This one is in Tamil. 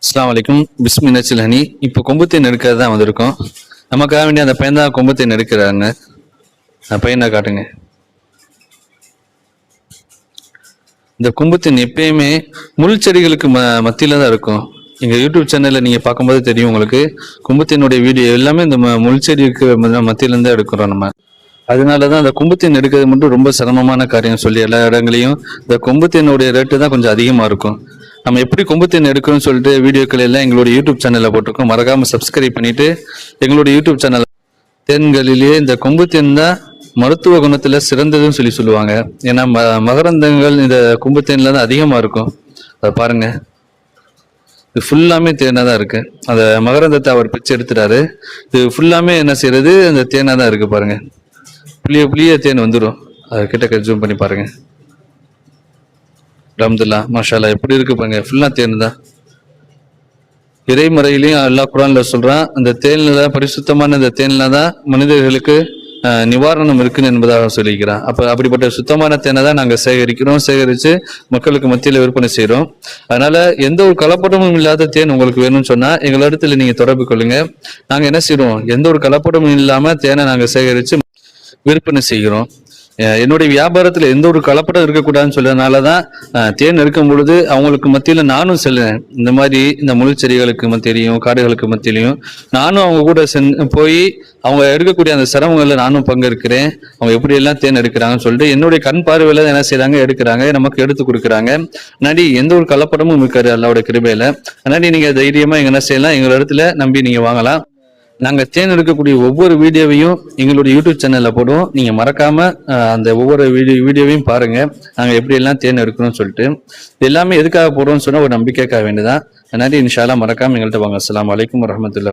அஸ்ஸலாமு அலைக்கும். பிஸ்மி நச்சில் ஹனி. இப்போ கொம்புத்தேன் எடுக்கிறது தான் வந்திருக்கோம். நமக்காக வேண்டிய அந்த பையன் தான் கொம்புத்தேன் எடுக்கிறாங்க. அந்த பையனை காட்டுங்க. இந்த கொம்புத்தேன் எப்பயுமே முள் செடிகளுக்கு மத்தியில தான் இருக்கும். எங்கள் யூடியூப் சேனலில் நீங்கள் பார்க்கும்போது தெரியும் உங்களுக்கு. கொம்புத்தேனுடைய வீடியோ எல்லாமே இந்த முள் செடிக்கு மத்தியிலேருந்து தான் எடுக்கிறோம் நம்ம. அதனால தான் அந்த கொம்புத்தேன் எடுக்கிறது மட்டும் ரொம்ப சிரமமான காரியம் சொல்லி எல்லா இடங்களையும் இந்த கொம்புத்தேனுடைய ரேட்டு தான் கொஞ்சம் அதிகமாக இருக்கும். நம்ம எப்படி கொம்புத்தேன் எடுக்கணும்னு சொல்லிட்டு வீடியோக்கள் எல்லாம் எங்களுடைய யூடியூப் சேனலில் போட்டிருக்கோம். மறக்காமல் சப்ஸ்கிரைப் பண்ணிட்டு எங்களுடைய யூடியூப் சேனல். தேன்களிலேயே இந்த கொம்புத்தேன் தான் மருத்துவ குணத்தில் சிறந்ததுன்னு சொல்லுவாங்க. ஏன்னா மகரந்தங்கள் இந்த கொம்புத்தேனில் தான் அதிகமாக இருக்கும். அதை பாருங்க, இது ஃபுல்லாமே தேனாக தான் இருக்கு. அந்த மகரந்தத்தை அவர் பிச்சு எடுத்துட்டாரு. இது ஃபுல்லாமே என்ன செய்யறது, அந்த தேனாக தான் இருக்கு பாருங்க. புளிய புளிய தேன் வந்துடும். அதை கிட்ட ஜூம் பண்ணி பாருங்க. அல்ஹம்துலில்லாஹ், மாஷாஅல்லாஹ், எப்படி இருக்கு பாருங்க. ஃபுல்லா தேன் தான். இறைமறையிலையும் அல்லாஹ் குர்ஆன்ல சொல்றான், அந்த தேன்ல பரிசுத்தமான இந்த தேன்ல தான் மனிதர்களுக்கு நிவாரணம் இருக்குன்னு என்பதாக சொல்லிக்கிறான். அப்ப அப்படிப்பட்ட சுத்தமான தேனை தான் நாங்க சேகரிச்சு மக்களுக்கு மத்தியில விற்பனை செய்யறோம். அதனால எந்த ஒரு கலப்படமும் இல்லாத தேன் உங்களுக்கு வேணும்னு சொன்னா எங்களிடத்துல நீங்க தொடர்பு கொள்ளுங்க. நாங்க என்ன செய்யறோம், எந்த ஒரு கலப்படமும் இல்லாம தேனை நாங்க சேகரிச்சு விற்பனை செய்கிறோம். என்னுடைய வியாபாரத்துல எந்த ஒரு கலப்படம் இருக்கக்கூடாதுன்னு சொல்றதுனாலதான் தேன் இருக்கும் பொழுது அவங்களுக்கு மத்தியில நானும் செல்லுறேன். இந்த மாதிரி இந்த முள் செடிகளுக்கு மத்தியிலையும் காடுகளுக்கு மத்தியிலையும் நானும் அவங்க கூட போய் அவங்க எடுக்கக்கூடிய அந்த சிரமங்கள்ல நானும் பங்கெடுக்கிறேன். அவங்க எப்படி எல்லாம் தேன் எடுக்கிறாங்கன்னு சொல்லிட்டு என்னுடைய கண் பார்வையில என்ன செய்யறாங்க, எடுக்கிறாங்க, நமக்கு எடுத்து கொடுக்குறாங்க. முன்னாடி எந்த ஒரு கலப்படமும் இருக்காரு அல்லாஹ்வுடைய கிருபையில. அதனால நீங்க தைரியமா எங்க என்ன செய்யலாம், எங்க இடத்துல நம்பி நீங்க வாங்கலாம். நாங்கள் தேன் எடுக்கக்கூடிய ஒவ்வொரு வீடியோவையும் எங்களுடைய யூடியூப் சேனலில் போடுவோம். நீங்கள் மறக்காம அந்த ஒவ்வொரு வீடியோவையும் பாருங்க, நாங்கள் எப்படியெல்லாம் தேன் எடுக்கணும்னு சொல்லிட்டு. எல்லாமே எதுக்காக போடுறோம்னு சொன்னால் ஒரு நம்பிக்கைக்காக வேண்டியதான். அதனால இன்ஷா அல்லாஹ் மறக்காம எங்கள்கிட்ட வாங்க. அஸ்ஸலாமு அலைக்கும் வரஹ்மத்துல்லாஹி.